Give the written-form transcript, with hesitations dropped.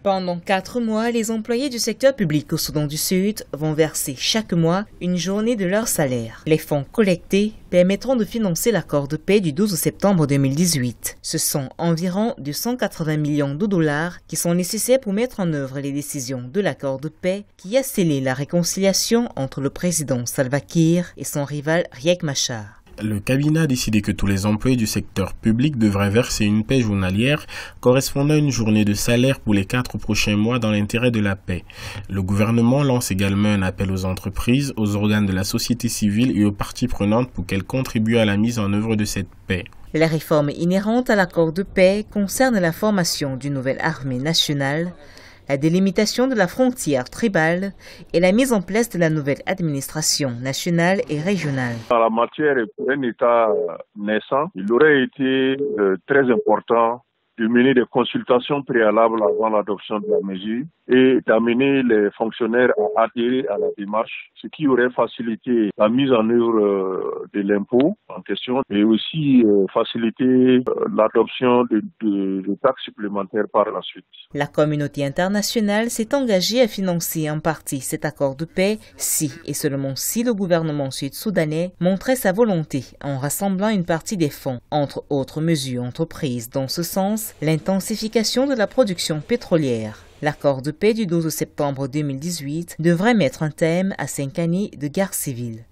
Pendant 4 mois, les employés du secteur public au Soudan du Sud vont verser chaque mois une journée de leur salaire. Les fonds collectés permettront de financer l'accord de paix du 12 septembre 2018. Ce sont environ 280 millions de dollars qui sont nécessaires pour mettre en œuvre les décisions de l'accord de paix qui a scellé la réconciliation entre le président Salva Kiir et son rival Riek Machar. Le cabinet a décidé que tous les employés du secteur public devraient verser une paie journalière correspondant à une journée de salaire pour les 4 prochains mois dans l'intérêt de la paix. Le gouvernement lance également un appel aux entreprises, aux organes de la société civile et aux parties prenantes pour qu'elles contribuent à la mise en œuvre de cette paix. Les réformes inhérentes à l'accord de paix concernent la formation d'une nouvelle armée nationale, la délimitation de la frontière tribale et la mise en place de la nouvelle administration nationale et régionale. En la matière, pour un État naissant, il aurait été très important de mener des consultations préalables avant l'adoption de la mesure et d'amener les fonctionnaires à adhérer à la démarche, ce qui aurait facilité la mise en œuvre de l'impôt en question et aussi facilité l'adoption de taxes supplémentaires par la suite. La communauté internationale s'est engagée à financer en partie cet accord de paix si et seulement si le gouvernement sud-soudanais montrait sa volonté en rassemblant une partie des fonds. Entre autres mesures entreprises dans ce sens, l'intensification de la production pétrolière. L'accord de paix du 12 septembre 2018 devrait mettre un terme à 5 années de guerre civile.